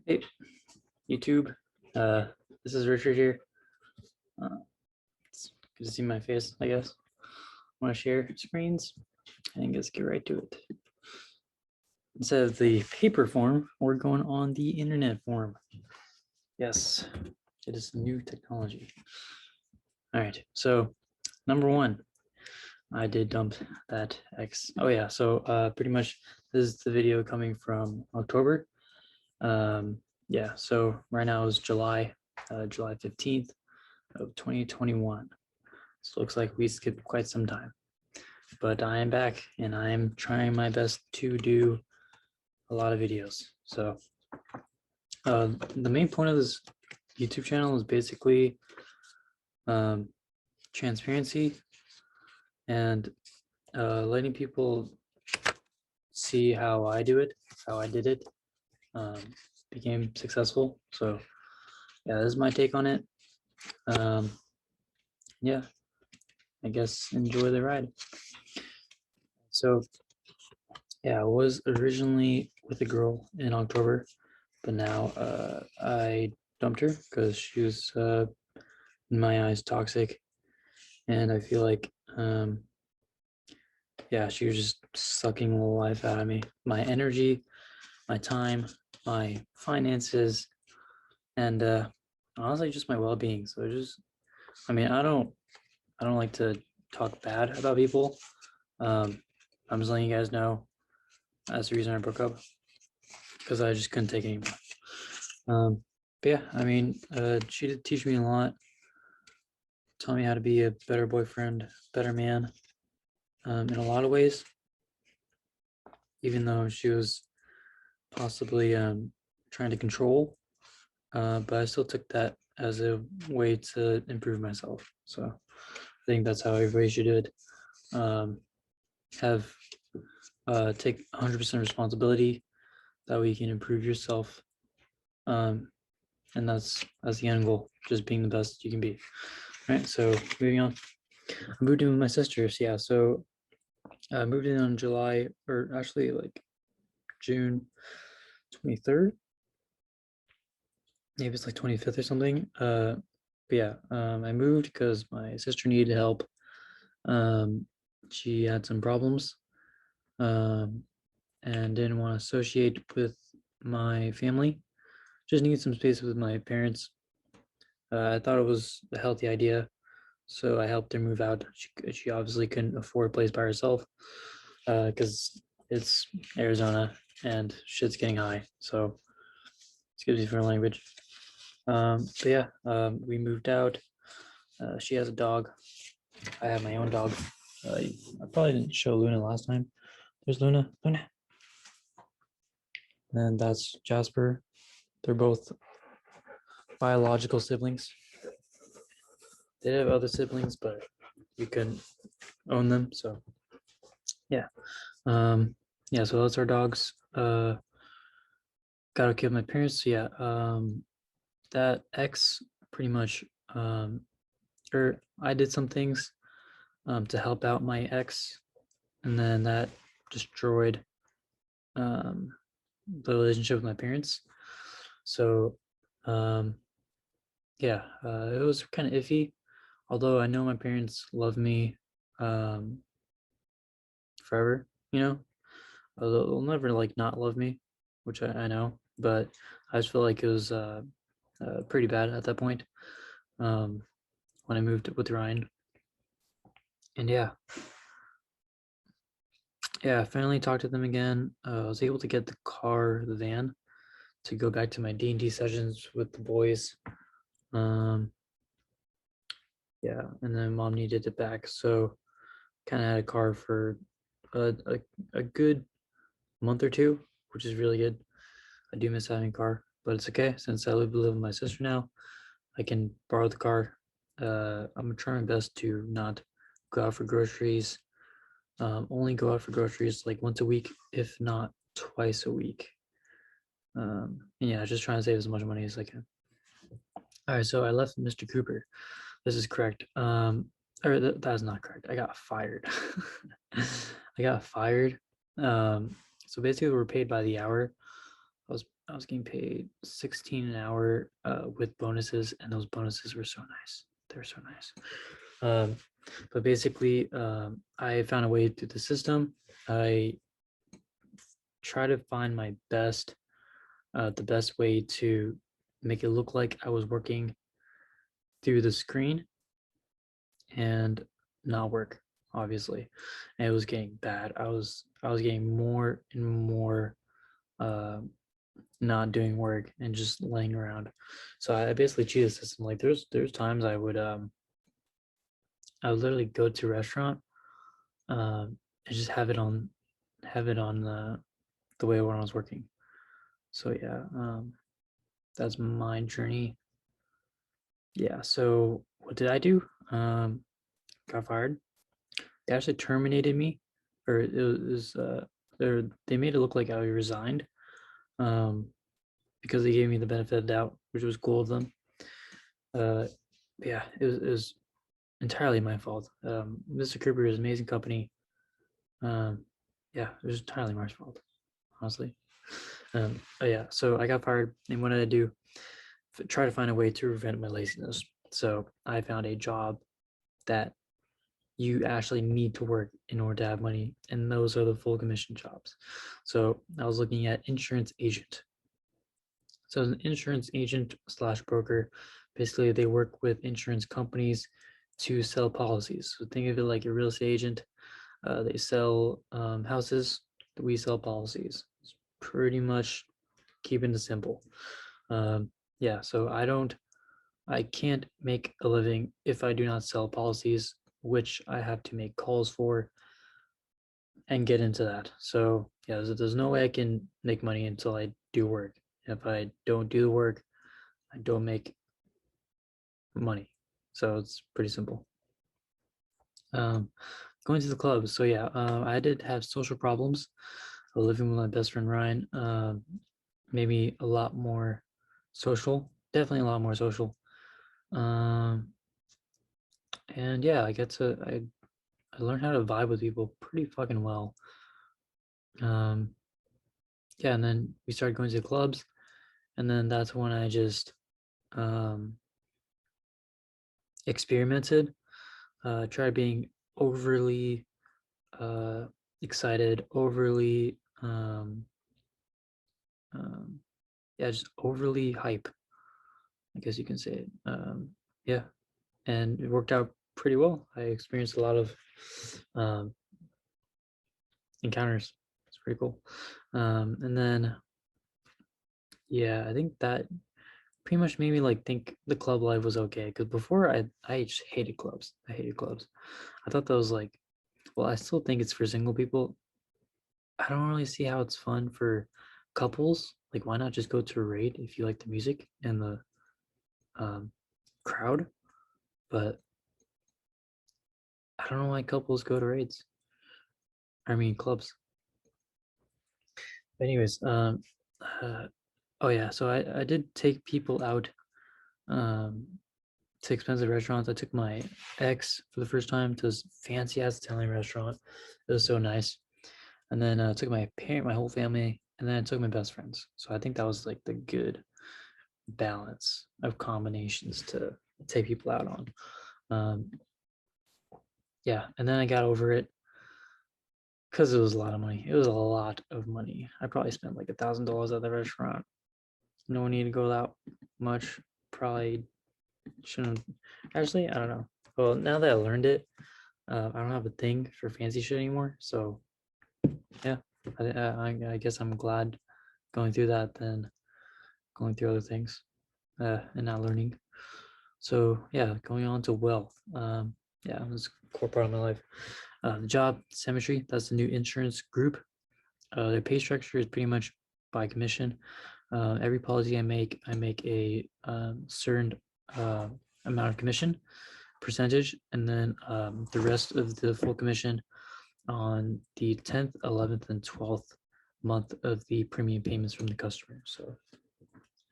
Hey, YouTube. This is Richard here. It's good to see my face, I guess. I want to share screens and just get right to it. Instead of the paper form, we're going on the internet form. Yes, it is new technology. All right, so number one, I did dump that X. Oh yeah, so pretty much this is the video coming from October. Yeah, so right now is July 15th of 2021. So it looks like we skipped quite some time, but I am back and I am trying my best to do a lot of videos. So the main point of this YouTube channel is basically transparency and letting people see how I do it, how I did it, became successful. So yeah, this is my take on it. Yeah, I guess enjoy the ride. So yeah, I was originally with a girl in October, but now I dumped her because she was, in my eyes, toxic, and I feel like, yeah, she was just sucking the life out of me, my energy, my time, my finances, and honestly, just my well-being. So just, I mean, I don't like to talk bad about people. I'm just letting you guys know that's the reason I broke up, because I just couldn't take it anymore. But yeah, I mean, she did teach me a lot, taught me how to be a better boyfriend, better man, in a lot of ways, even though she was possibly trying to control, but I still took that as a way to improve myself. So I think that's how everybody should do it. Have take 100% responsibility. That way you can improve yourself. And that's the end goal, just being the best you can be. All right, so moving on. I moved in with my sisters. Yeah, so I moved in on July, or actually like June 23rd. Maybe it's like 25th or something. But yeah, I moved because my sister needed help. Um, she had some problems, um, and didn't want to associate with my family. Just needed some space with my parents. I thought it was a healthy idea, so I helped her move out. She obviously couldn't afford a place by herself, because it's Arizona and shit's getting high. So excuse me for the language. But yeah, we moved out. She has a dog. I have my own dog. I probably didn't show Luna last time. There's Luna. Luna. And that's Jasper. They're both biological siblings. They have other siblings, but we couldn't own them. So yeah. Yeah, so that's our dogs. Got okay with my parents. So yeah. That X pretty much, or I did some things to help out my ex, and then that destroyed the relationship with my parents. So yeah, it was kind of iffy. Although I know my parents love me um, forever, they'll never like not love me, which I know, but I just feel like it was pretty bad at that point, um, when I moved with Ryan. And yeah, I finally talked to them again. I was able to get the van, to go back to my D&D sessions with the boys. Yeah, and then mom needed it back, so kind of had a car for a good month or two, which is really good. I do miss having a car, but it's okay since I live with my sister now. I can borrow the car. I'm gonna try my best to not go out for groceries. Only go out for groceries like once a week, if not twice a week. And yeah, just trying to save as much money as I can. All right, so I left Mr. Cooper. This is correct. Or that is not correct. I got fired. I got fired. So basically, we're paid by the hour. I was getting paid 16 an hour with bonuses, and those bonuses were so nice. They were so nice. But basically, I found a way through the system. I try to find my best, the best way to make it look like I was working through the screen and not work, obviously. And it was getting bad. I was getting more and more uh, not doing work and just laying around. So I basically cheated the system. Like there's times I would literally go to a restaurant and just have it on the way when I was working. So yeah, that's my journey. Yeah. So what did I do? Got fired. They actually terminated me, or it was they made it look like I resigned, um, because they gave me the benefit of the doubt, which was cool of them. Uh, yeah, it was entirely my fault. Mr. Cooper is an amazing company. Um, yeah, it was entirely my fault, honestly. Yeah, so I got fired, and what did I do? Try to find a way to prevent my laziness. So I found a job that you actually need to work in order to have money, and those are the full commission jobs. So I was looking at insurance agent. So as an insurance agent slash broker, basically they work with insurance companies to sell policies. So think of it like a real estate agent. They sell houses. We sell policies. It's pretty much keeping it simple. Yeah, so I can't make a living if I do not sell policies, which I have to make calls for and get into that. So yeah, there's no way I can make money until I do work. If I don't do the work, I don't make money. So it's pretty simple. Um, Going to the club. So yeah, I did have social problems. Living with my best friend Ryan made me a lot more social. Definitely a lot more social. Um, and yeah, I learned how to vibe with people pretty fucking well. Um, yeah, and then we started going to the clubs, and then that's when I just um, experimented, tried being overly uh, excited, overly, um, yeah, just overly hype, I guess you can say it. Yeah, and it worked out pretty well. I experienced a lot of um, encounters. It's pretty cool. And then, yeah, I think that pretty much made me like think the club life was okay. Because before I just hated clubs. I hated clubs. I thought that was like, well, I still think it's for single people. I don't really see how it's fun for couples. Like, why not just go to a rave if you like the music and the um, crowd? But I don't know why couples go to raids. I mean, clubs. But anyways, uh, oh yeah, so I did take people out um, to expensive restaurants. I took my ex for the first time to this fancy ass Italian restaurant. It was so nice. And then I took my whole family, and then I took my best friends. So I think that was like the good balance of combinations to take people out on. Um, yeah, and then I got over it because it was a lot of money. It was a lot of money. I probably spent like $1,000 at the restaurant. No need to go that much. Probably shouldn't. Actually, I don't know. Well, now that I learned it, I don't have a thing for fancy shit anymore. So yeah, I guess I'm glad going through that than going through other things and not learning. So yeah, going on to wealth. Yeah, it was a core part of my life. The job Symmetry, that's the new insurance group. Their pay structure is pretty much by commission. Every policy I make a certain uh, amount of commission percentage, and then the rest of the full commission on the 10th, 11th, and 12th month of the premium payments from the customer. So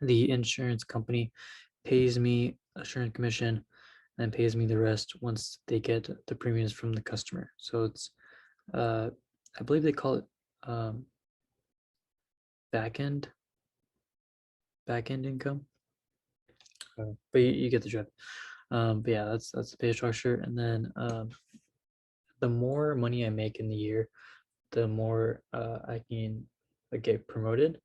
the insurance company pays me assurance commission and pays me the rest once they get the premiums from the customer. So it's, I believe they call it back end. back end income. But you get the drift. But yeah, that's the pay structure. And then the more money I make in the year, the more I can get promoted.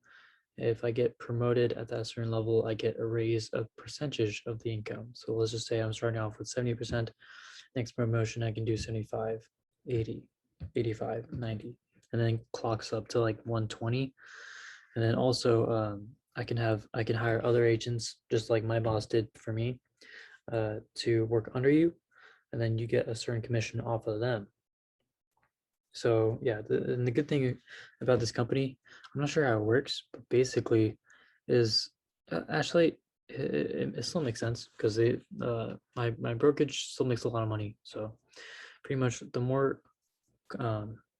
If I get promoted at that certain level, I get a raise of percentage of the income. So let's just say I'm starting off with 70%. Next promotion, I can do 75, 80, 85, 90, and then clocks up to like 120. And then also I can hire other agents just like my boss did for me to work under you, and then you get a certain commission off of them. So yeah, and the good thing about this company, I'm not sure how it works, but basically is actually it still makes sense because my brokerage still makes a lot of money. So pretty much the more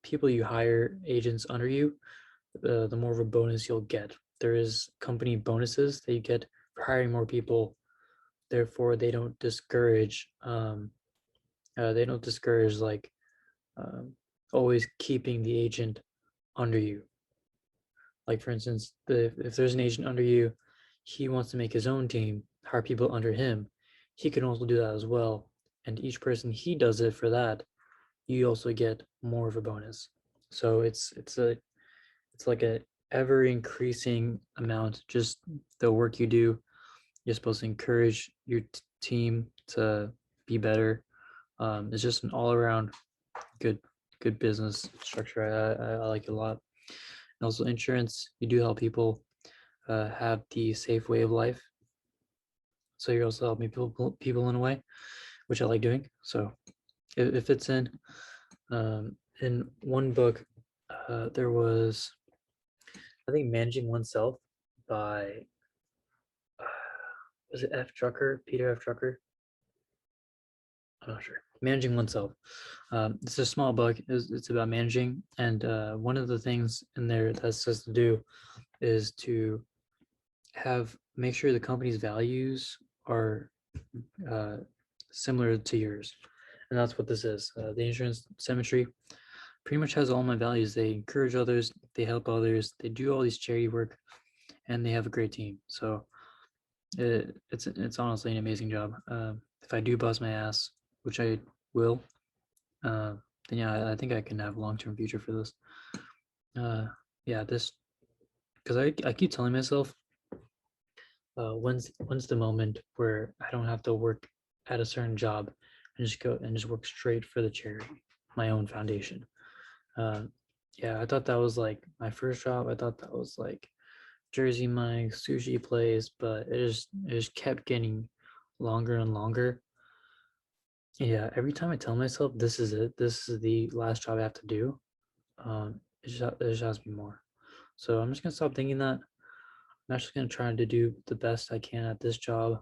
people you hire agents under you, the more of a bonus you'll get. There is company bonuses that you get for hiring more people. Therefore, they don't discourage like um, always keeping the agent under you. Like for instance, if there's an agent under you, he wants to make his own team, hire people under him. He can also do that as well. And each person he does it for that, you also get more of a bonus. So it's like a ever increasing amount. Just the work you do, you're supposed to encourage your team to be better. It's just an all around good business structure. I like it a lot. And also insurance, you do help people have the safe way of life. So you're also helping people in a way, which I like doing. So it fits in one book, there was, I think, Managing Oneself by, was it F. Drucker, Peter F. Drucker? I'm not sure. Managing Oneself. It's a small book. It's about managing, and one of the things in there that says to do is to make sure the company's values are uh, similar to yours, and that's what this is. The insurance cemetery pretty much has all my values. They encourage others, they help others, they do all these charity work, and they have a great team. So it's honestly an amazing job. If I do bust my ass, which I will, uh, then yeah, I think I can have a long-term future for this. Yeah, this, because I keep telling myself, when's the moment where I don't have to work at a certain job and just work straight for the charity, my own foundation. Uh, yeah, I thought that was like my first job. I thought that was like Jersey Mike's sushi place, but it just kept getting longer and longer. Yeah, every time I tell myself this is it, this is the last job I have to do, it just has to be more. So I'm just gonna stop thinking that. I'm actually gonna try to do the best I can at this job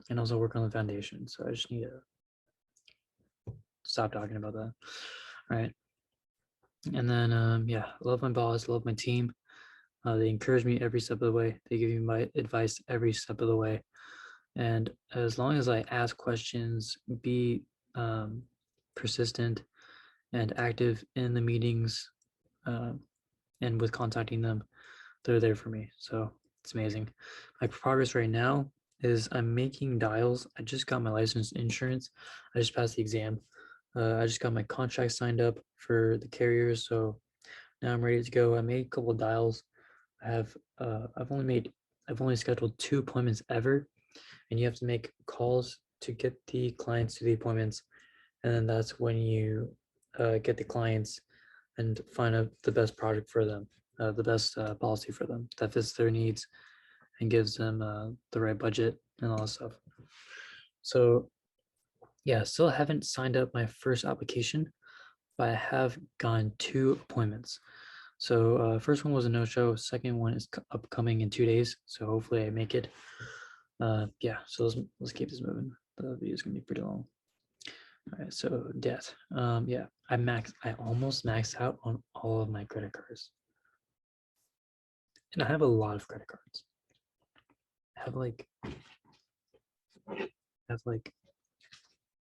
and also work on the foundation. So I just need to stop talking about that. All right. And then yeah, love my boss, love my team. They encourage me every step of the way. They give me my advice every step of the way. And as long as I ask questions, be um, persistent and active in the meetings, uh, and with contacting them, they're there for me. So it's amazing. My progress right now is I'm making dials. I just got my license insurance. I just passed the exam. I just got my contract signed up for the carriers. So now I'm ready to go. I made a couple of dials. I have I've only scheduled 2 appointments ever, and you have to make calls to get the clients to the appointments, and then that's when you get the clients and find out the best project for them, the best policy for them that fits their needs and gives them the right budget and all that stuff. So yeah, still haven't signed up my first application, but I have gotten 2 appointments. So first one was a no-show. Second one is upcoming in 2 days. So hopefully I make it. Yeah, so let's keep this moving. The video is gonna be pretty long. All right, so debt. Yeah, I almost maxed out on all of my credit cards. And I have a lot of credit cards. I have like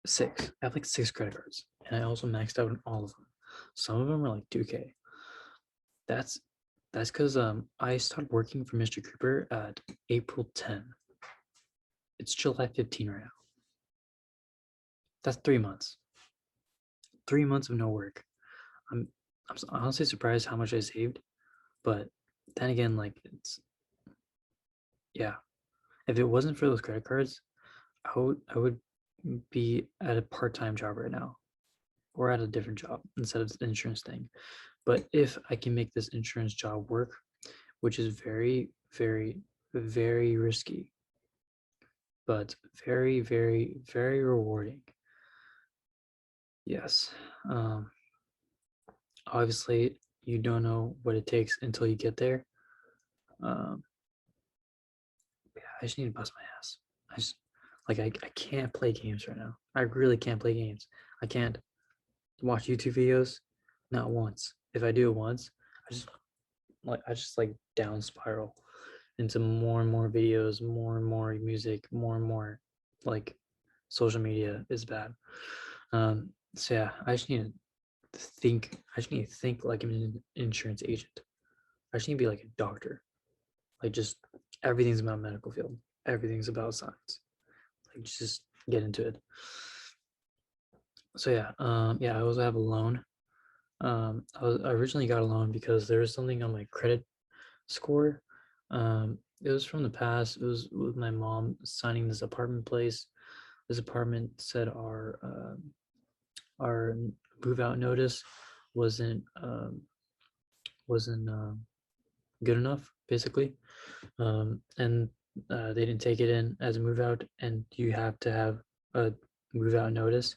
six. I have like 6 credit cards. And I also maxed out on all of them. Some of them are like 2K. That's That's because I started working for Mr. Cooper at April 10. It's July 15 right now. That's 3 months. 3 months of no work. I'm honestly surprised how much I saved, but then again, like yeah. If it wasn't for those credit cards, I would be at a part-time job right now or at a different job instead of the insurance thing. But if I can make this insurance job work, which is very, very, very risky, but very, very, very rewarding. Yes. Obviously, you don't know what it takes until you get there. Um, yeah, I just need to bust my ass. I just I can't play games right now. I really can't play games. I can't watch YouTube videos, not once. If I do it once, I just down spiral into more and more videos, more and more music, more and more like social media is bad. So yeah, I just need to think like I'm an insurance agent. I just need to be like a doctor. Like just everything's about medical field. Everything's about science. Like just get into it. So yeah, I also have a loan. I originally got a loan because there was something on my credit score. It was from the past. It was with my mom signing this apartment place. This apartment said our move out notice wasn't wasn't good enough, basically, and they didn't take it in as a move out, and you have to have a move out notice.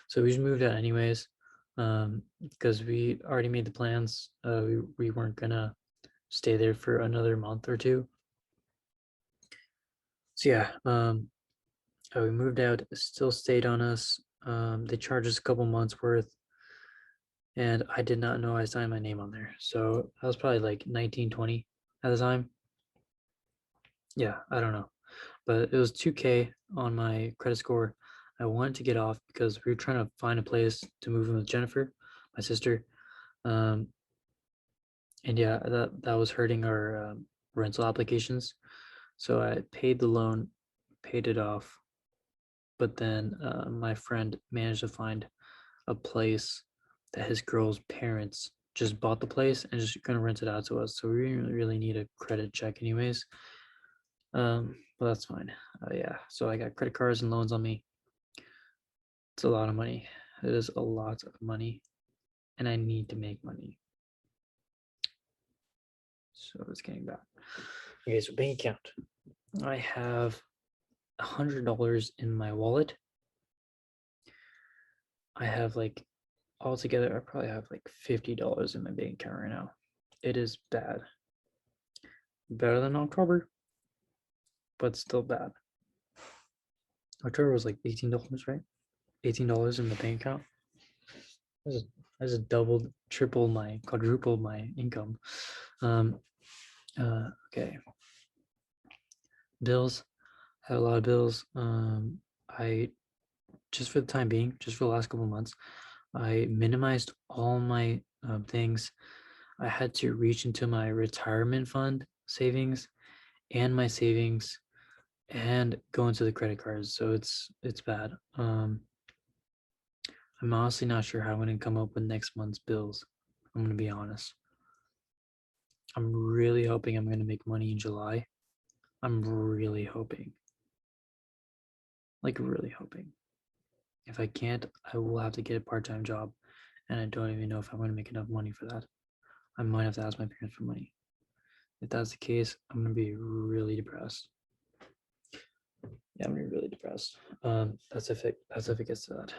So we just moved out anyways, because we already made the plans. We weren't gonna stay there for another month or two. So yeah, we moved out. Still stayed on us. They charged us a couple months worth, and I did not know I signed my name on there. So I was probably like 19, 20 at the time. Yeah, I don't know, but it was 2K on my credit score. I wanted to get off because we were trying to find a place to move in with Jennifer, my sister. Um, and yeah, that was hurting our rental applications. So I paid the loan, paid it off, but then my friend managed to find a place that his girl's parents just bought the place and just gonna rent it out to us. So we didn't really need a credit check anyways. But that's fine. Yeah, so I got credit cards and loans on me. It's a lot of money. It is a lot of money, and I need to make money. So it's getting bad. Okay, so bank account. I have $100 in my wallet. I have like altogether, I probably have like $50 in my bank account right now. It is bad. Better than October, but still bad. October was like $18, right? $18 in the bank account. I just doubled, tripled my, quadrupled my income. Um, okay. Bills. I have a lot of bills. I just for the time being, just for the last couple of months, I minimized all my things. I had to reach into my retirement fund savings and my savings and go into the credit cards. So it's bad. I'm honestly not sure how I'm going to come up with next month's bills. I'm going to be honest. I'm really hoping I'm going to make money in July. I'm really hoping. Like, really hoping. If I can't, I will have to get a part time job. And I don't even know if I'm going to make enough money for that. I might have to ask my parents for money. If that's the case, I'm going to be really depressed. Yeah, I'm going to be really depressed. That's if it gets to that.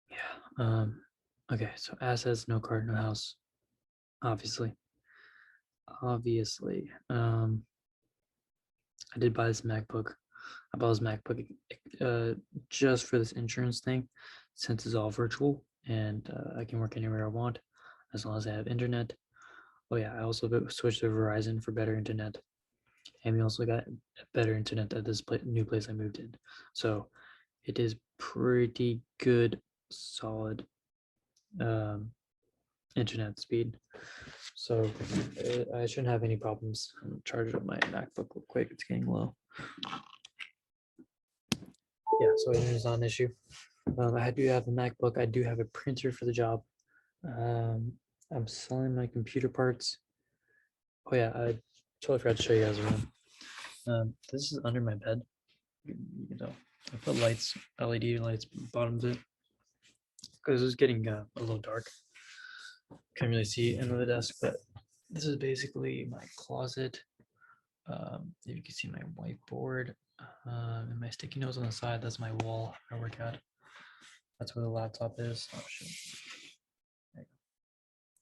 Yeah. Okay, so assets, no car, no house. Obviously. Obviously. I did buy this MacBook. I bought this MacBook just for this insurance thing, since it's all virtual and I can work anywhere I want as long as I have internet. Oh yeah, I also switched to Verizon for better internet, and we also got better internet at this new place I moved in. So it is pretty good, solid internet speed. So I shouldn't have any problems. I'm charging up my MacBook real quick. It's getting low. Yeah, so internet is not an issue. I do have a MacBook. I do have a printer for the job. I'm selling my computer parts. Oh yeah, I totally forgot to show you guys around. This is under my bed. You know, I put lights, LED lights, bottom of it, because it's getting a little dark. Can't really see under the desk, but this is basically my closet. If you can see my whiteboard and my sticky notes on the side, that's my wall I work at. That's where the laptop is. Oh shit. There you go.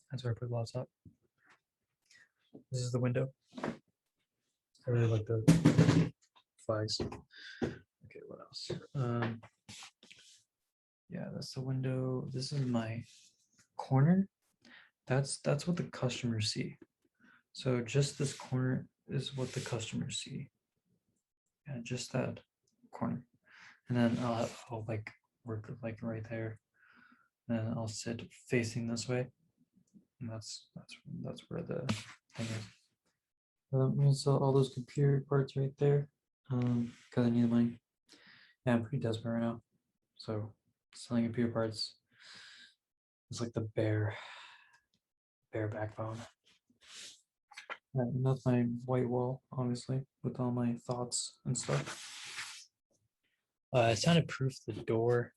That's where I put the laptop. This is the window. I really like the flags. Okay, what else? Yeah, that's the window. This is my corner. That's what the customers see. So just this corner is what the customers see. Yeah, just that corner. And then I'll like work like right there. And then I'll sit facing this way. And that's where the thing is. I'm gonna sell all those computer parts right there. Because I need the money. Yeah, I'm pretty desperate right now. So selling computer parts is like the bare backbone. And that's my white wall, honestly, with all my thoughts and stuff. I soundproof the door.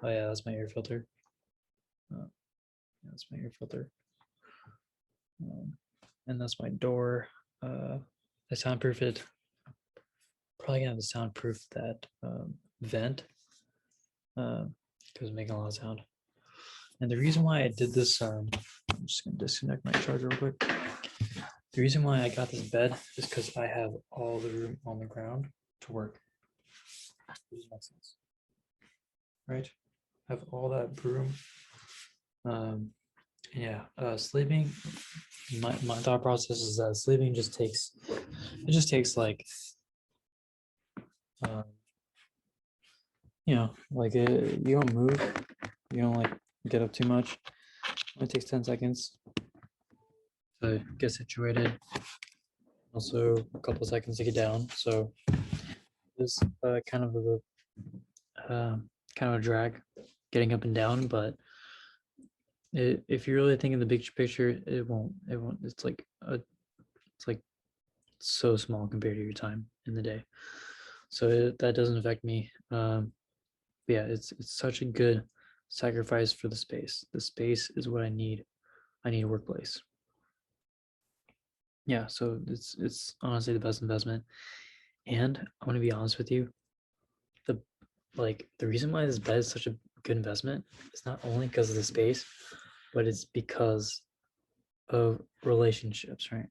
Oh yeah, that's my air filter. Yeah, that's my air filter. And that's my door. I soundproof it. Probably gonna have to soundproof that vent because it's making a lot of sound. And the reason why I did this, I'm just gonna disconnect my charger real quick. The reason why I got this bed is because I have all the room on the ground to work. Does that make sense? Right? I have all that room. Yeah, sleeping. My thought process is that sleeping just takes like like you don't move, you don't like get up too much. It takes 10 seconds to get situated. Also a couple of seconds to get down. So it's kind of a drag getting up and down, but if you're really thinking the big picture, it won't. It's like so small compared to your time in the day. So that doesn't affect me. Yeah, it's such a good sacrifice for the space. The space is what I need. I need a workplace. Yeah, so it's honestly the best investment. And I'm gonna be honest with you, the reason why this bed is such a good investment is not only because of the space, but it's because of relationships, right?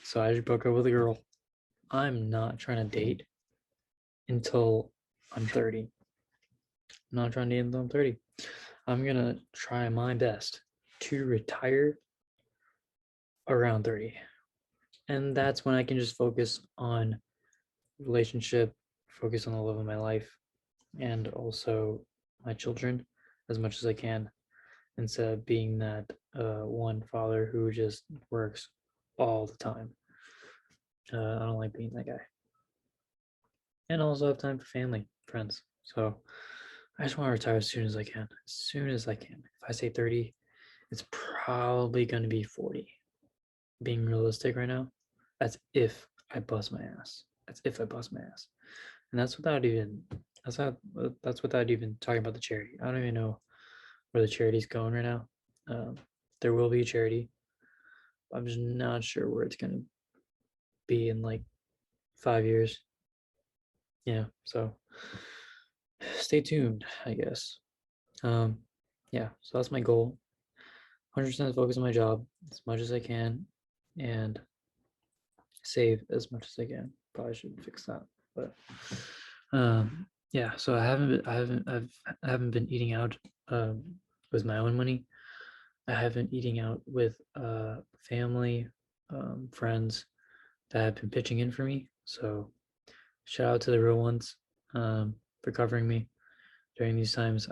So I just broke up with a girl. I'm not trying to date until I'm 30. I'm not trying to date until I'm 30. I'm gonna try my best to retire around 30. And that's when I can just focus on relationship, focus on the love of my life, and also my children as much as I can, instead of being that one father who just works all the time. I don't like being that guy. And also have time for family, friends. So I just want to retire as soon as I can. As soon as I can. If I say 30, it's probably going to be 40. Being realistic right now, that's if I bust my ass. That's if I bust my ass. And that's without even talking about the charity. I don't even know where the charity's going right now. There will be a charity. I'm just not sure where it's going to be in like 5 years. Yeah, so stay tuned, I guess. Yeah, so that's my goal. 100% focus on my job as much as I can and save as much as I can. Probably should fix that, but yeah. So I haven't been eating out with my own money. I haven't eating out with family, friends that have been pitching in for me. So shout out to the real ones for covering me during these times.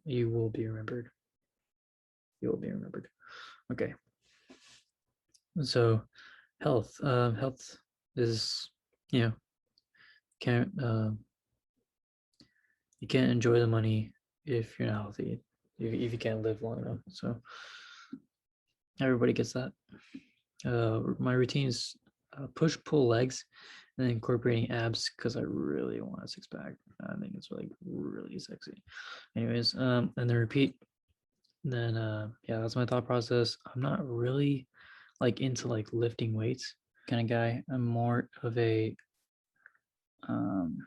You will be remembered. You will be remembered. Okay. So health is, you know, can't you can't enjoy the money if you're not healthy, if you can't live long enough. So everybody gets that. My routine is push pull legs and then incorporating abs because I really want a six pack. I think it's like really sexy. Anyways, and then repeat. Then yeah, that's my thought process. I'm not really like into like lifting weights kind of guy. I'm more of a um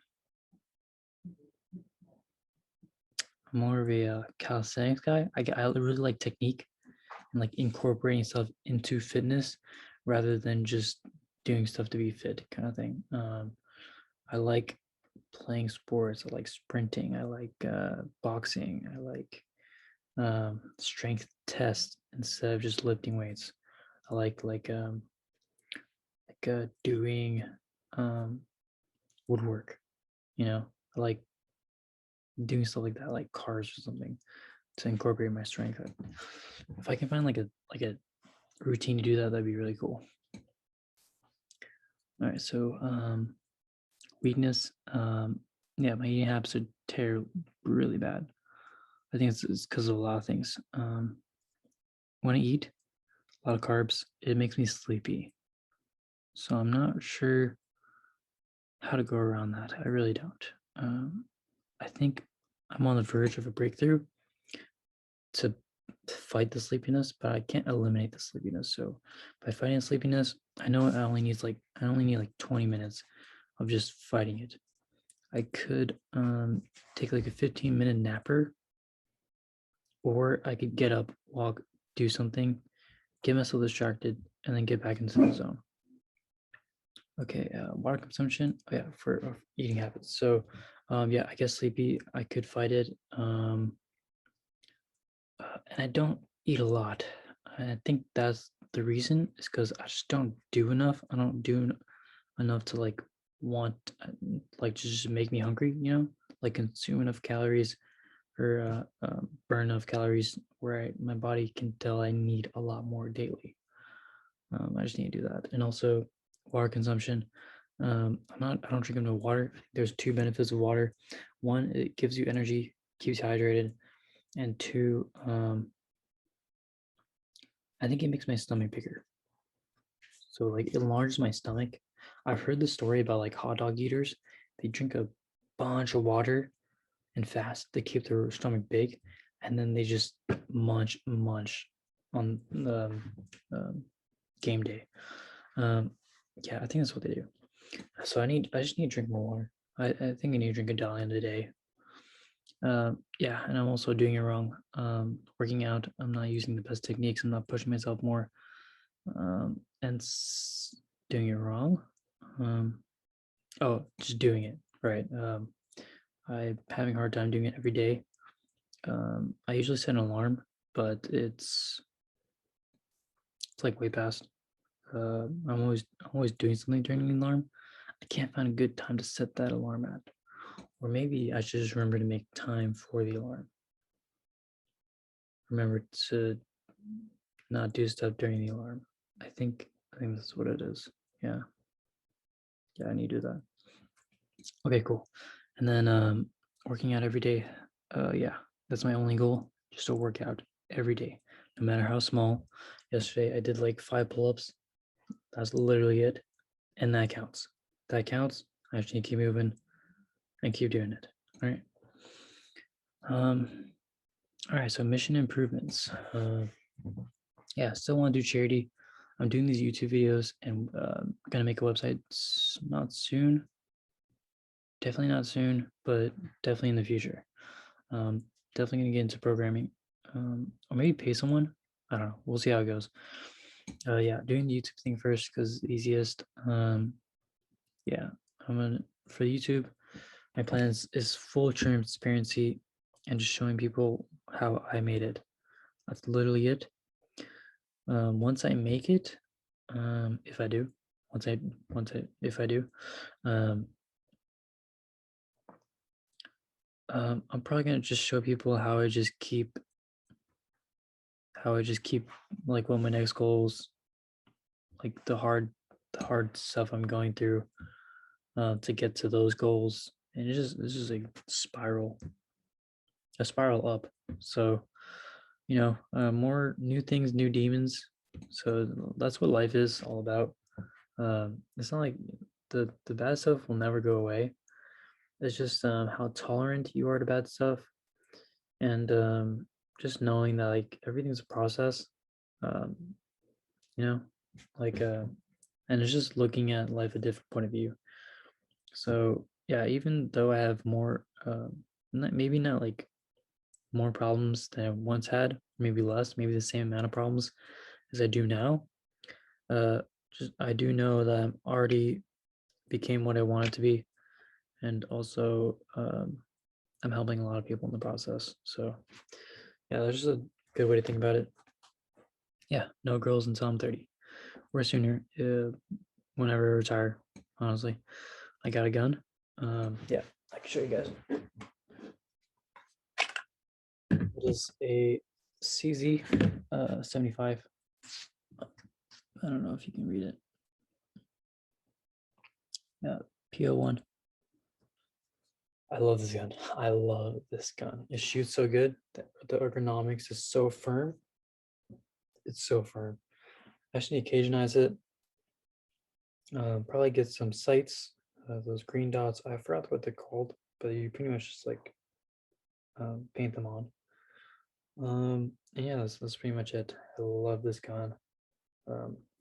calisthenics guy. I really like technique and like incorporating stuff into fitness rather than just doing stuff to be fit kind of thing. I like playing sports. I like sprinting. I like boxing. I like strength tests instead of just lifting weights. I like doing um, woodwork. You know, I like doing stuff like that, like cars or something, to incorporate my strength. If I can find like a routine to do that, that'd be really cool. All right, so weakness. Yeah, my eating habits are really bad. I think it's because of a lot of things. When I eat a lot of carbs, it makes me sleepy. So I'm not sure how to go around that. I really don't. I think I'm on the verge of a breakthrough to fight the sleepiness, but I can't eliminate the sleepiness. So by fighting sleepiness, I know I only need like 20 minutes of just fighting it. I could take like a 15-minute napper, or I could get up, walk, do something, get myself distracted, and then get back into the zone. Okay, water consumption. Oh, yeah, for eating habits. So, yeah, I guess sleepy. I could fight it. And I don't eat a lot. I think that's the reason is because I just don't do enough. I don't do enough to like want like just make me hungry. You know, like consume enough calories or burn enough calories where my body can tell I need a lot more daily. I just need to do that, and also water consumption. I don't drink enough water. There's two benefits of water. One, it gives you energy, keeps you hydrated, and two, I think it makes my stomach bigger. So like it enlarges my stomach. I've heard the story about like hot dog eaters. They drink a bunch of water and fast. They keep their stomach big, and then they just munch on the game day. Yeah, I think that's what they do. So I just need to drink more water. I think I need to drink a gallon a day. Yeah, and I'm also doing it wrong. Working out, I'm not using the best techniques. I'm not pushing myself more, and doing it wrong. Um, oh, just doing it right. I'm having a hard time doing it every day. I usually set an alarm, but it's like way past. I'm always doing something during the alarm. I can't find a good time to set that alarm at. Or maybe I should just remember to make time for the alarm. Remember to not do stuff during the alarm. I think that's what it is. Yeah. Yeah, I need to do that. Okay, cool. And then working out every day. Yeah, that's my only goal. Just to work out every day, no matter how small. Yesterday I did like 5 pull-ups. That's literally it. And that counts. That counts. I just need to keep moving and keep doing it. All right. Um, all right, so mission improvements. Yeah, still want to do charity. I'm doing these YouTube videos and gonna make a website not soon. Definitely not soon, but definitely in the future. Um, Definitely gonna get into programming, or maybe pay someone. I don't know. We'll see how it goes. Yeah, doing the YouTube thing first because it's easiest. Yeah, I'm gonna for YouTube. My plan is full transparency and just showing people how I made it. That's literally it. Once I make it, if I do, if I do, um, I'm probably gonna just show people how I just keep how I just keep like what my next goals, like the hard stuff I'm going through to get to those goals, and it's just like a spiral up. So more new things, new demons. So that's what life is all about. It's not like the bad stuff will never go away. It's just how tolerant you are to bad stuff, and just knowing that like everything's a process. Um, you know, like and it's just looking at life a different point of view. So yeah, even though I have more, maybe not like more problems than I once had, maybe less, maybe the same amount of problems as I do now. Uh, just I do know that I'm already became what I wanted to be, and also I'm helping a lot of people in the process. So yeah, that's just a good way to think about it. Yeah, no girls until I'm 30 or sooner. Whenever I retire, honestly, I got a gun. Yeah, I can show you guys. It is a CZ 75. I don't know if you can read it. Yeah, PO1. I love this gun. I love this gun. It shoots so good. The ergonomics is so firm. It's so firm. I actually need to occasionalize it. Probably get some sights. Those green dots. I forgot what they're called, but you pretty much just like paint them on. And yeah, that's pretty much it. I love this gun.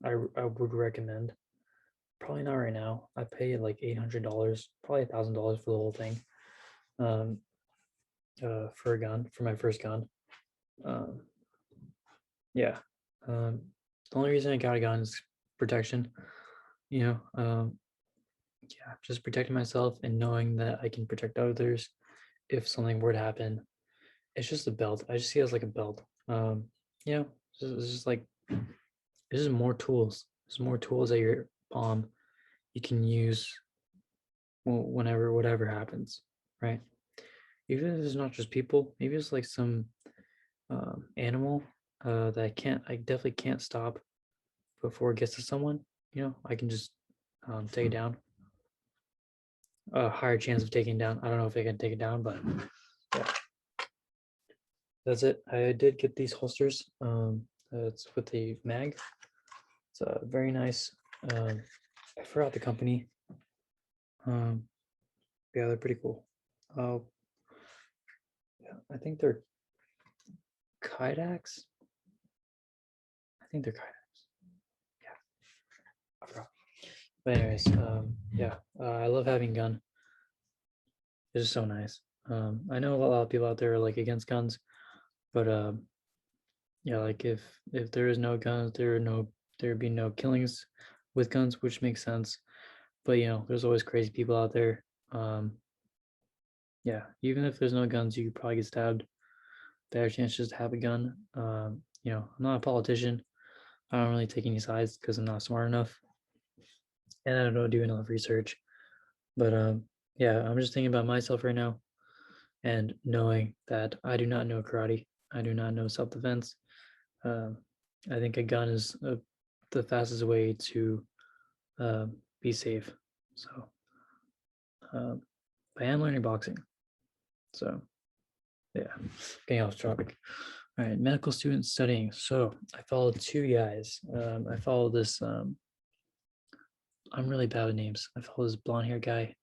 I would recommend. Probably not right now. I paid like $800, probably $1,000 for the whole thing. Um, for a gun, for my first gun. Um, yeah. The only reason I got a gun is protection. You know, yeah, just protecting myself and knowing that I can protect others if something were to happen. It's just a belt. I just see it as like a belt. You know, it's just like there's just more tools. There's more tools at your palm you can use whenever whatever happens, right? Even if it's not just people, maybe it's like some animal that I definitely can't stop before it gets to someone. I can just take it down. A higher chance of taking down. I don't know if I can take it down, but yeah, that's it. I did get these holsters. It's with the mag. It's very nice. I forgot the company. Um, yeah, they're pretty cool. Yeah, I think they're Kydex. I think they're Kydex. Yeah, I forgot. But anyways, yeah, I love having gun. It's just so nice. I know a lot of people out there are like against guns, but yeah, like if there is no guns, there'd be no killings with guns, which makes sense. But there's always crazy people out there. Yeah, even if there's no guns, you could probably get stabbed. Better chance just to have a gun. I'm not a politician. I don't really take any sides because I'm not smart enough, and I don't do enough research. But yeah, I'm just thinking about myself right now, and knowing that I do not know karate. I do not know self-defense. Um, I think a gun is the fastest way to be safe. So um, I am learning boxing. So yeah, getting off topic. All right, medical students studying. So I followed two guys. I followed this. I'm really bad with names. I follow this blonde hair guy.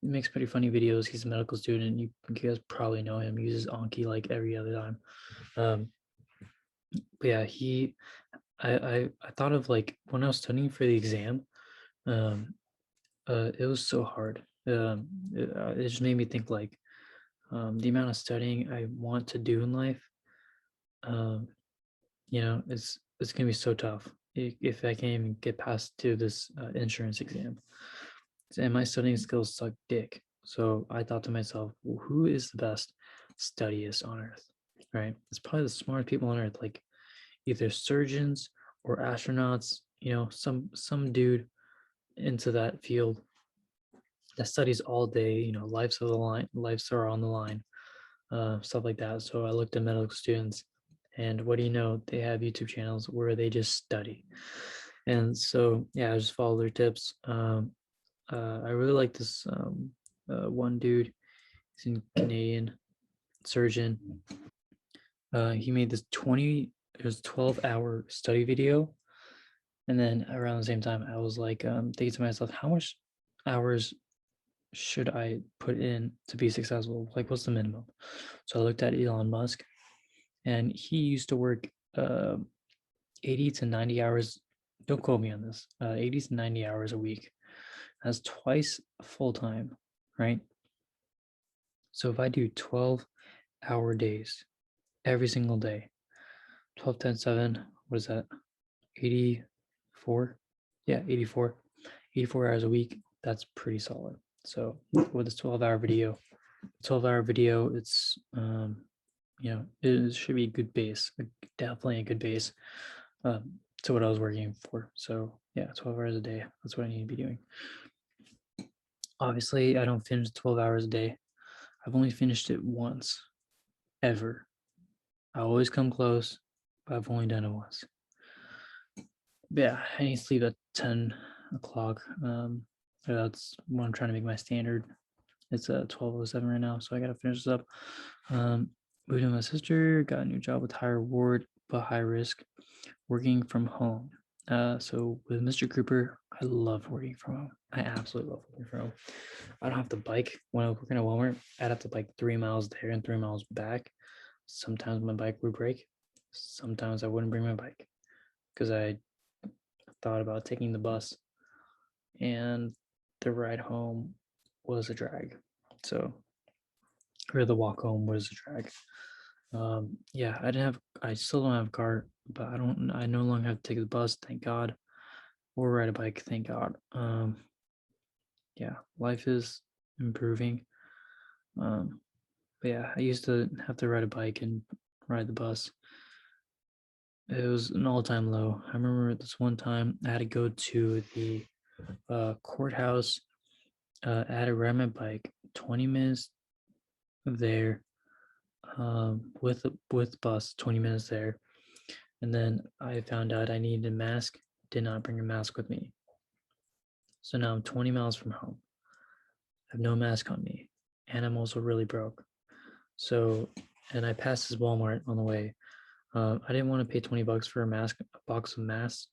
He makes pretty funny videos. He's a medical student. You guys probably know him. He uses Anki like every other time. Um, but yeah, I thought of like when I was studying for the exam. Um, it was so hard. It just made me think like the amount of studying I want to do in life. Um, it's gonna be so tough if I can't even get past to this insurance exam. And my studying skills suck dick. So I thought to myself, well, who is the best studiest on earth? Right? It's probably the smartest people on earth, like either surgeons or astronauts. Some dude into that field that studies all day. Lives are on the line, stuff like that. So I looked at medical students, And what do you know? They have YouTube channels where they just study. And so, yeah, I just follow their tips. I really like this one dude. He's a Canadian surgeon. He made this 12-hour study video. And then around the same time, I was like thinking to myself, how much hours should I put in to be successful? Like, what's the minimum? So I looked at Elon Musk, and he used to work 80 to 90 hours. Don't quote me on this. 80 to 90 hours a week. That's twice full time, right? So if I do 12-hour days every single day, 12, 10, 7, what is that? 84? Yeah, 84. 84 hours a week. That's pretty solid. So with this 12-hour video, it's it should be a good base, definitely a good base to what I was working for. So yeah, 12 hours a day. That's what I need to be doing. Obviously, I don't finish 12 hours a day. I've only finished it once, ever. I always come close, but I've only done it once. But yeah, I need to sleep at 10 o'clock. That's what I'm trying to make my standard. It's 12:07 right now, so I gotta finish this up. Moved with my sister, got a new job with high reward but high risk, working from home. So with Mr. Cooper, I love working from home. I absolutely love working from home. I don't have to bike when I was working at Walmart. I'd have to bike 3 miles there and 3 miles back. Sometimes my bike would break. Sometimes I wouldn't bring my bike because I thought about taking the bus, and the ride home was a drag. So, or the walk home was a drag. Yeah, I still don't have a car, but I no longer have to take the bus, thank God, or ride a bike, thank God. Yeah, life is improving. But yeah, I used to have to ride a bike and ride the bus. It was an all-time low. I remember this one time I had to go to the courthouse. I had to ride my bike 20 minutes there, with bus 20 minutes there, and then I found out I needed a mask. Did not bring a mask with me, so now I'm 20 miles from home. I have no mask on me, and I'm also really broke. So, and I passed this Walmart on the way. I didn't want to pay $20 for a box of masks.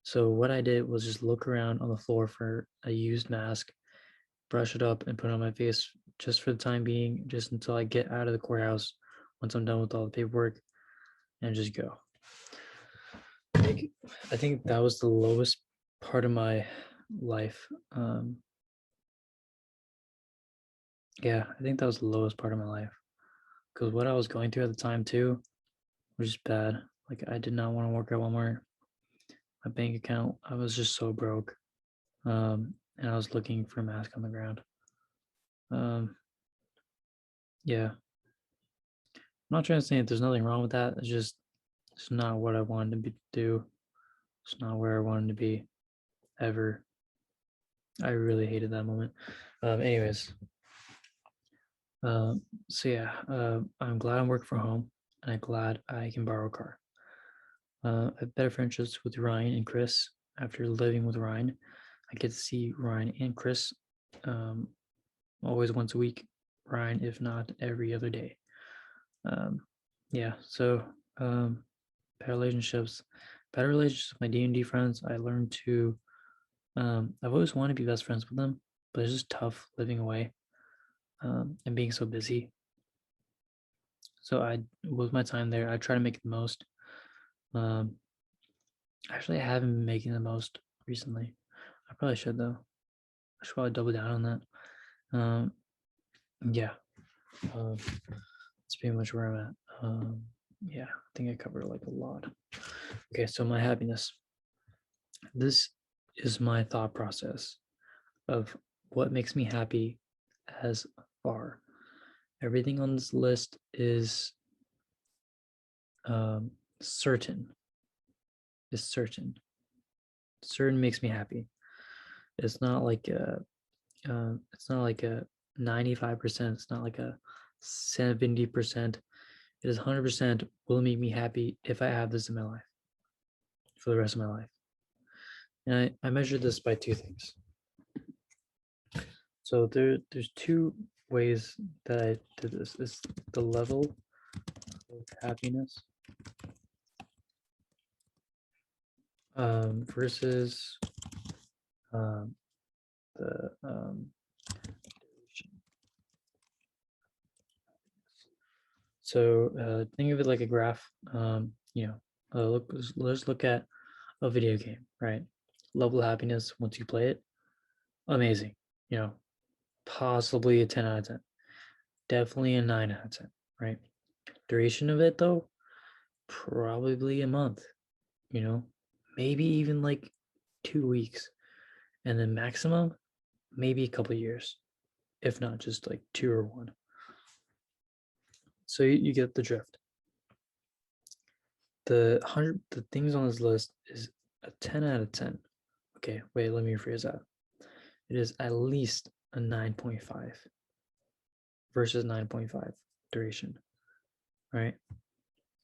So what I did was just look around on the floor for a used mask, brush it up, and put it on my face just for the time being, just until I get out of the courthouse. Once I'm done with all the paperwork, and just go. I think that was the lowest part of my life. Yeah, I think that was the lowest part of my life because what I was going through at the time too was just bad. Like I did not want to work at Walmart. My bank account, I was just so broke, and I was looking for a mask on the ground. Um, yeah, I'm not trying to say that there's nothing wrong with that. It's not what I wanted to do. It's not where I wanted to be ever. I really hated that moment. Anyways, so yeah, I'm glad I'm working from home, and I'm glad I can borrow a car. I have better friendships with Ryan and Chris. After living with Ryan, I get to see Ryan and Chris um, always once a week. Ryan, if not every other day. Um, yeah, so um, better relationships, with my D&D friends. I learned to. I've always wanted to be best friends with them, but it's just tough living away and being so busy. So with my time there, I try to make the most. Um, Actually, I haven't been making the most recently. I probably should though. I should probably double down on that. Yeah, that's pretty much where I'm at. Yeah, I think I covered like a lot. Okay, so my happiness. This is my thought process of what makes me happy as far. Everything on this list is certain. Is certain. Certain makes me happy. It's not like it's not like a 95%. It's not like a 70%. It is 100% will make me happy if I have this in my life for the rest of my life. And I measured this by two things. So there's two ways that I did this. Is the level of happiness versus the duration. So think of it like a graph. Let's look at a video game, right? Level of happiness once you play it, amazing. Possibly a 10 out of 10. Definitely a 9 out of 10, right? Duration of it though, probably a month, you know, maybe even like 2 weeks. And then maximum, maybe a couple of years, if not just like 2 or 1. So you get the drift. The things on this list is a 10 out of 10. Okay, wait, let me rephrase that. It is at least a 9.5 versus 9.5 duration, right?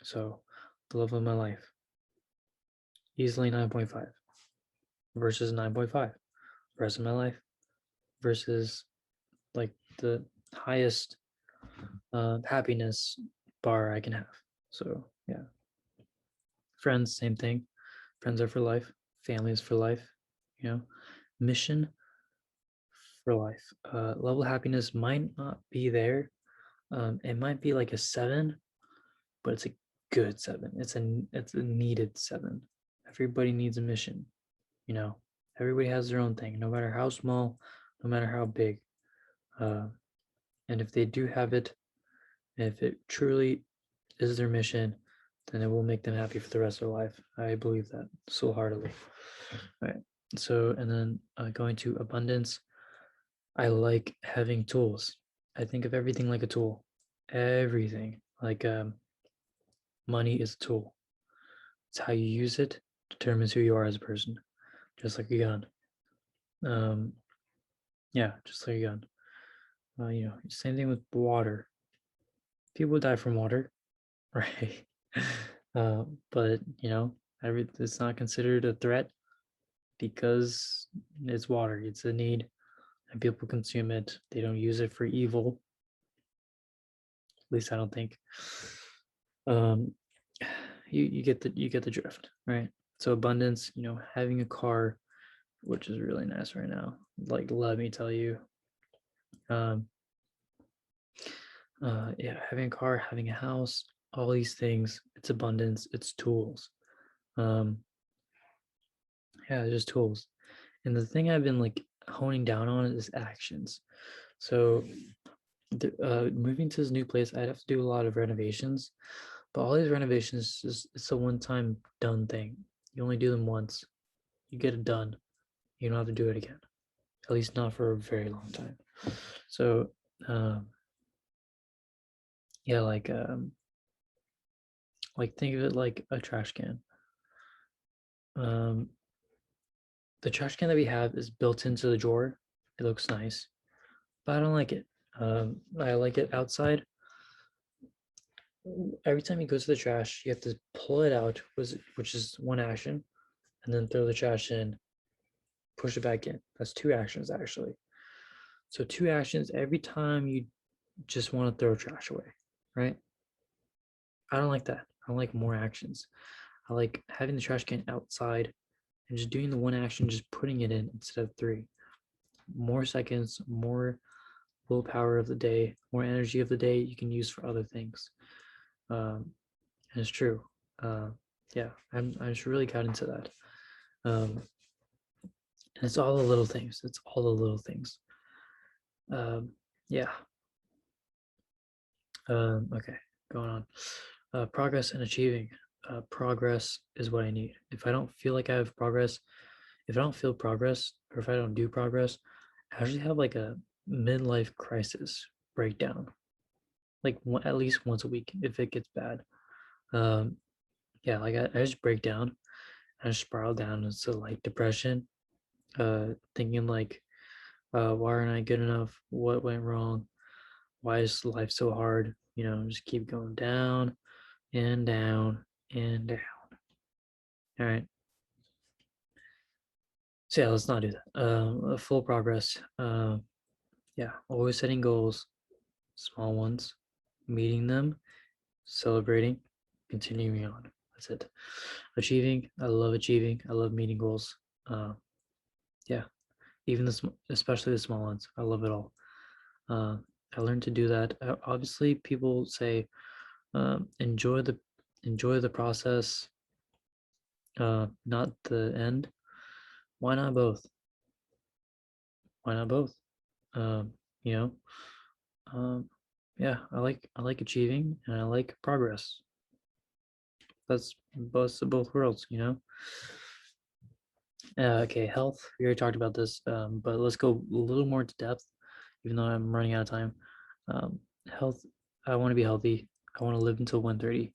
So the love of my life, easily 9.5 versus 9.5. Rest of my life versus like the highest happiness bar I can have. So yeah, friends, same thing. Friends are for life. Family is for life. Mission for life. Level of happiness might not be there. It might be like a 7, but it's a good 7. It's a needed 7. Everybody needs a mission. Everybody has their own thing, no matter how small, no matter how big. And if they do have it, if it truly is their mission, then it will make them happy for the rest of their life. I believe that so heartily. All right. So, and then going to abundance, I like having tools. I think of everything like a tool. Everything. Like money is a tool. It's how you use it determines who you are as a person. Just like a gun. Yeah, just like a gun. Same thing with water. People die from water, right? But it's not considered a threat because it's water. It's a need, and people consume it. They don't use it for evil. At least I don't think. Um, you get the drift, right? So abundance, having a car, which is really nice right now. Like, let me tell you. Yeah, having a car, having a house, all these things, it's abundance, it's tools. Yeah, just tools. And the thing I've been like honing down on is actions. So moving to this new place, I'd have to do a lot of renovations, but all these renovations it's a one-time done thing. You only do them once, you get it done. You don't have to do it again, at least not for a very long time. So yeah, like think of it like a trash can. Um, the trash can that we have is built into the drawer. It looks nice, but I don't like it. I like it outside. Every time you go to the trash, you have to pull it out, which is one action, and then throw the trash in, push it back in. That's 2 actions actually. So 2 actions every time you just want to throw trash away, right? I don't like that. I don't like more actions. I like having the trash can outside and just doing the one action, just putting it in instead of 3. More seconds, more willpower of the day, more energy of the day you can use for other things. And it's true. Yeah, I just really got into that. And it's all the little things. It's all the little things. Yeah. Okay, going on. Progress and achieving. Progress is what I need. If I don't feel like I have progress, if I don't feel progress, or if I don't do progress, I usually have like a midlife crisis breakdown, like at least once a week if it gets bad. Yeah, like I just break down. I just spiral down into like depression, thinking like, why aren't I good enough? What went wrong? Why is life so hard? just keep going down and down and down. All right. So yeah, let's not do that. Full progress. Yeah, always setting goals, small ones, meeting them, celebrating, continuing on. That's it. Achieving. I love achieving. I love meeting goals. Yeah, even especially the small ones. I love it all. Uh, I learned to do that. Obviously, people say enjoy the process, not the end. Why not both? Why not both? Um, you know, yeah, I like achieving and I like progress. That's both worlds. Okay, health. We already talked about this, but let's go a little more into depth, even though I'm running out of time. Um, Health. I want to be healthy. I want to live until 130.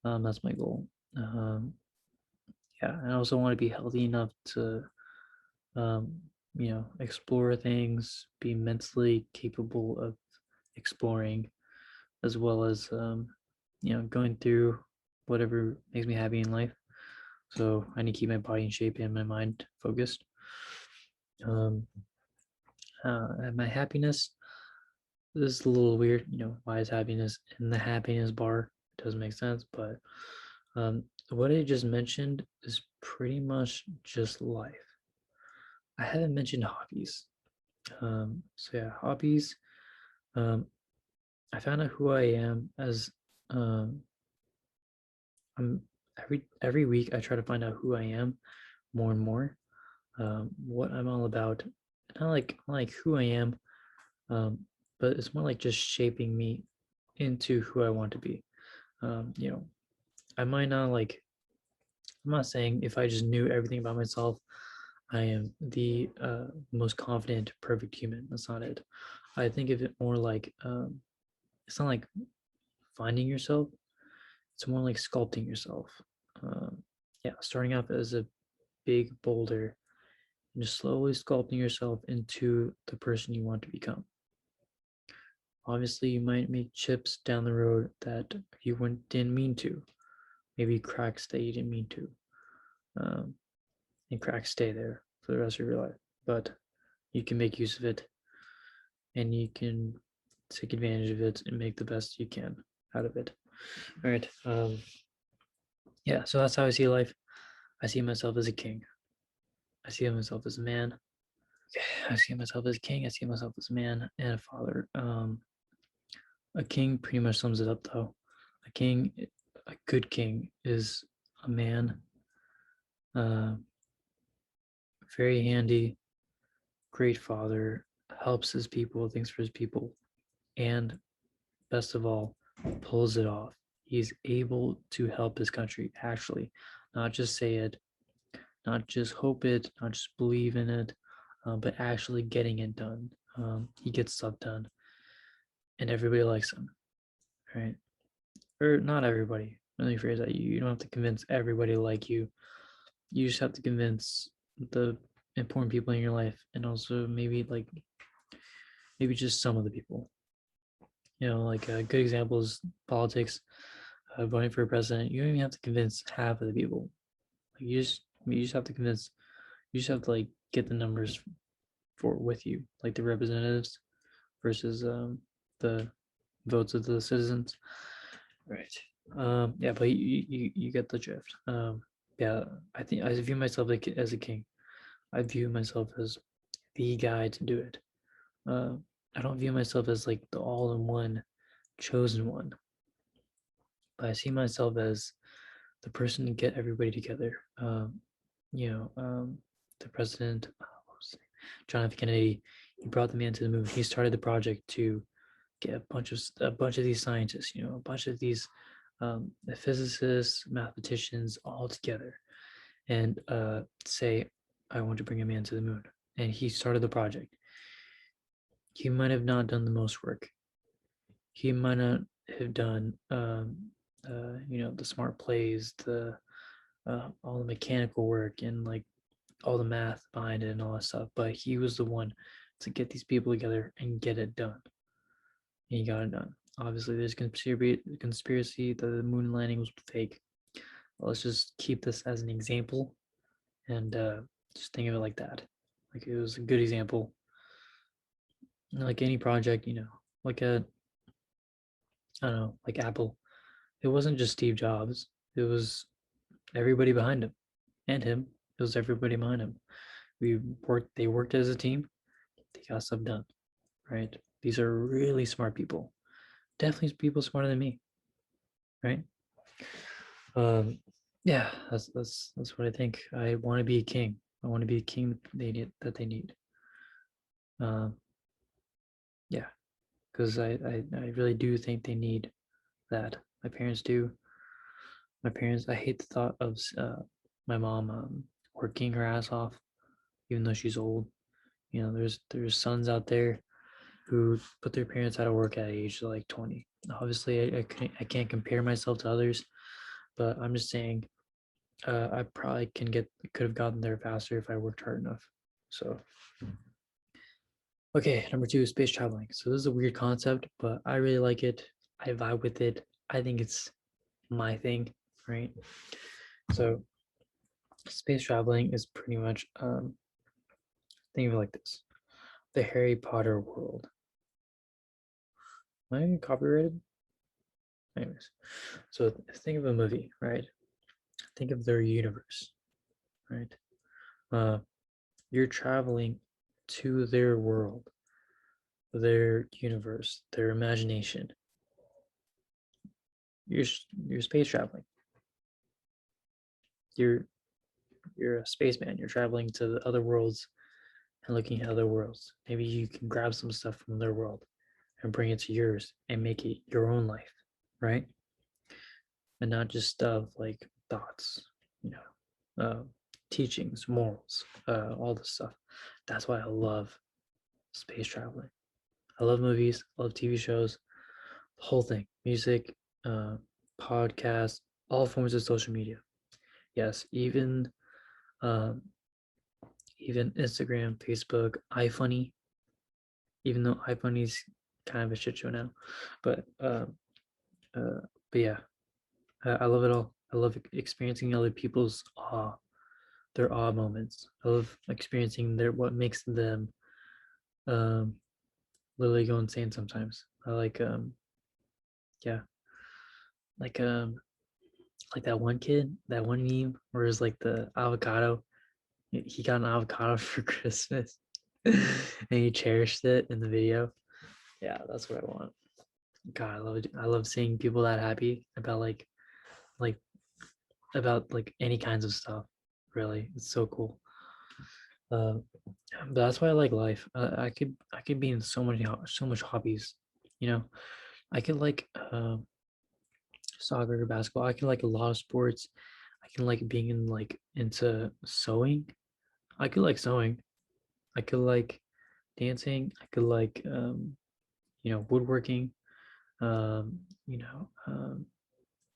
That's my goal. Um, yeah, and I also want to be healthy enough to, um, explore things, be mentally capable of exploring, as well as, going through whatever makes me happy in life. So I need to keep my body in shape and my mind focused. Um, and my happiness, this is a little weird. Why is happiness in the happiness bar? It doesn't make sense, but what I just mentioned is pretty much just life. I haven't mentioned hobbies. So yeah, hobbies. Um, I found out who I am as um, I'm every week. I try to find out who I am more and more. What I'm all about. I like who I am, um, but it's more like just shaping me into who I want to be. You know, I might not like. I'm not saying if I just knew everything about myself, I am the most confident, perfect human. That's not it. I think of it more like it's not like finding yourself. It's more like sculpting yourself. Um, yeah, starting off as a big boulder and just slowly sculpting yourself into the person you want to become. Obviously, you might make chips down the road that you didn't mean to. Maybe cracks that you didn't mean to. Um, and cracks stay there for the rest of your life. But you can make use of it and you can take advantage of it and make the best you can out of it. All right. Yeah, so that's how I see life. I see myself as a king. I see myself as a man. I see myself as a king. I see myself as a man and a father. A king pretty much sums it up, though. A king, a good king, is a man, uh, very handy, great father, helps his people, thinks for his people, and best of all, pulls it off. He's able to help his country, actually, not just say it, not just hope it, not just believe in it, but actually getting it done. He gets stuff done, and everybody likes him, right? Or not everybody. Let me phrase that. You don't have to convince everybody to like you. You just have to convince the important people in your life, and also maybe just some of the people. Like a good example is politics. Voting for a president, you don't even have to convince half of the people. Like you just have to convince. You just have to get the numbers for with you, like the representatives versus the votes of the citizens. Right. Yeah, but you get the drift. Yeah, I think I view myself as a king. I view myself as the guy to do it. Uh, I don't view myself as like the all-in-one chosen one, but I see myself as the person to get everybody together. You know, the president, what was his name? John F. Kennedy, he brought the man to the moon. He started the project to get a bunch of these scientists, a bunch of these physicists, mathematicians all together, and say, "I want to bring a man to the moon." And he started the project. He might have not done the most work. He might not have done, the smart plays, the all the mechanical work, and all the math behind it and all that stuff. But he was the one to get these people together and get it done. And he got it done. Obviously, there's conspiracy that the moon landing was fake. Let's just keep this as an example and just think of it like that. Like it was a good example. Like any project, like I don't know, like Apple. It wasn't just Steve Jobs. It was everybody behind him and him. It was everybody behind him. They worked as a team. They got stuff done, right? These are really smart people. Definitely people smarter than me, right? Um, yeah, that's what I think. I want to be a king. I want to be a king they need. Um, yeah, because I really do think they need that. My parents do. My parents. I hate the thought of my mom working her ass off, even though she's old. There's sons out there who put their parents out of work at age like 20. Obviously, I can't compare myself to others, but I'm just saying I probably could have gotten there faster if I worked hard enough. So okay, number two, space traveling. So this is a weird concept, but I really like it. I vibe with it. I think it's my thing, right? So space traveling is pretty much think of it like this: the Harry Potter world. Am I copyrighted? Anyways, so think of a movie, right? Think of their universe, right? Uh, you're traveling to their world, their universe, their imagination. You're space traveling. You're you're a spaceman. You're traveling to the other worlds and looking at other worlds. Maybe you can grab some stuff from their world and bring it to yours and make it your own life, right? And not just stuff like thoughts, you know, teachings, morals, all this stuff. That's why I love space traveling. I love movies, I love TV shows, the whole thing, music, uh, podcasts, all forms of social media. Yes, um, even Instagram, Facebook, iFunny, even though iFunny's kind of a shit show now, but uh, but yeah, I love it all. I love experiencing other people's their awe moments. I love experiencing their what makes them um, literally go insane sometimes. I yeah, like like that one kid, that one meme where it's like the avocado. He got an avocado for Christmas, and he cherished it in the video. Yeah, that's what I want. God, I love it. I love seeing people that happy about like about like any kinds of stuff. Really, it's so cool. Uh, but that's why I like life. I could be in so much hobbies. You know, I could like soccer, basketball. I can like a lot of sports. I can like being into sewing. I could like sewing. I could like dancing. I could like woodworking. Um, you know, um,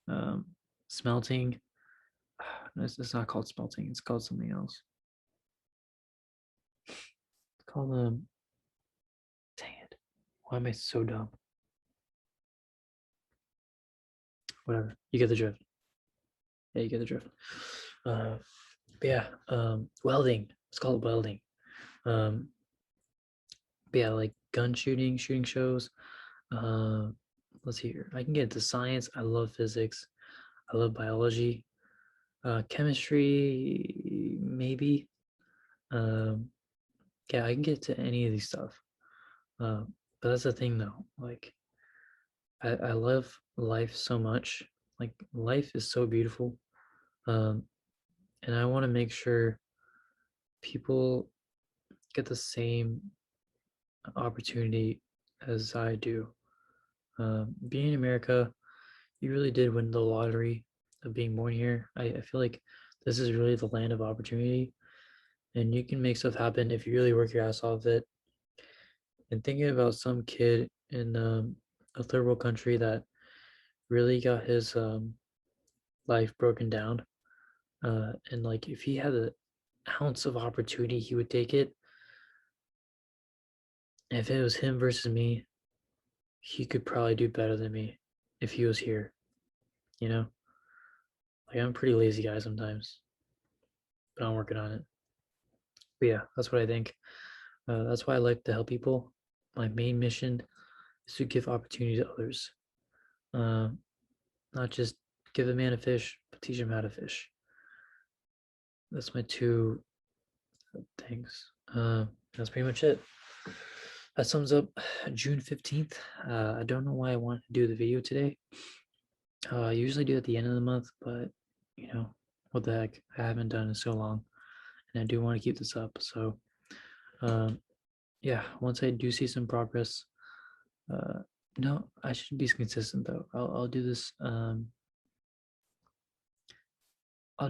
um, smelting. No, it's not called smelting. It's called something else. It's called dang it. Why am I so dumb? Whatever. You get the drift. Yeah, you get the drift. Uh, but yeah, welding. It's called welding. Um, but yeah, like gun shooting, shooting shows. Uh, let's see here. I can get into science. I love physics. I love biology. Chemistry, maybe. Um, yeah, I can get to any of these stuff. But that's the thing though. Like, I love life so much. Like, life is so beautiful. Um, and I want to make sure people get the same opportunity as I do. Being in America, you really did win the lottery of being born here. I feel like this is really the land of opportunity, and you can make stuff happen if you really work your ass off it. And thinking about some kid in a third world country that really got his life broken down, and like if he had an ounce of opportunity, he would take it. And if it was him versus me, he could probably do better than me if he was here, you know? Like, I'm a pretty lazy guy sometimes, but I'm working on it. But yeah, that's what I think. That's why I like to help people. My main mission is to give opportunity to others. Uh, Not just give a man a fish, but teach him how to fish. That's my two things. That's pretty much it. That sums up June 15th. I don't know why I wanted to do the video today. I usually do at the end of the month, but what the heck? I haven't done it in so long, and I do want to keep this up. So, yeah, once I do see some progress, no, I should be consistent though. I'll do this. I'll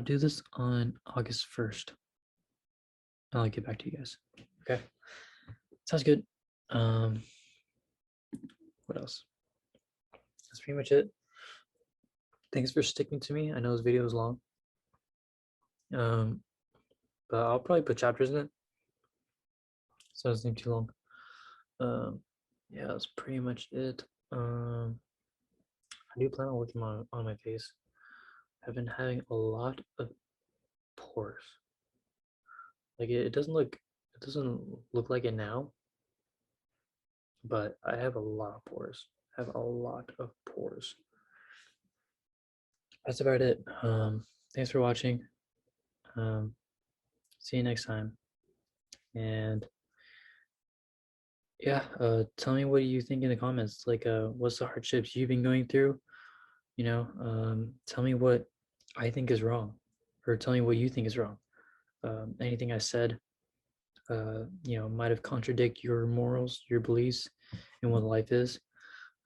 do this on August 1st. I'll get back to you guys. Okay, sounds good. Um, what else? That's pretty much it. Thanks for sticking to me. I know this video is long. But I'll probably put chapters in it, so it doesn't seem too long. Yeah, that's pretty much it. I do plan on working on my face. I've been having a lot of pores. Like it doesn't look like it now, but I have a lot of pores. I have a lot of pores. That's about it. Thanks for watching. See you next time. And yeah, tell me what you think in the comments. Like, what's the hardships you've been going through? Tell me what I think is wrong, or tell me what you think is wrong. Anything I said, might have contradict your morals, your beliefs, and what life is.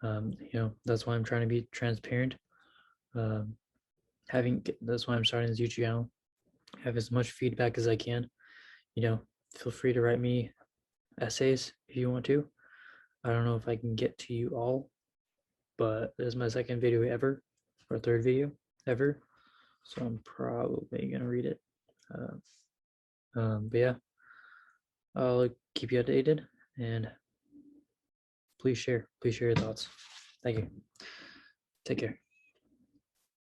That's why I'm trying to be transparent. That's why I'm starting this YouTube channel. Have as much feedback as I can. Feel free to write me essays if you want to. I don't know if I can get to you all, but this is my second video ever, or third video ever, so I'm probably gonna read it. But yeah, I'll keep you updated, and please share your thoughts. Thank you. Take care.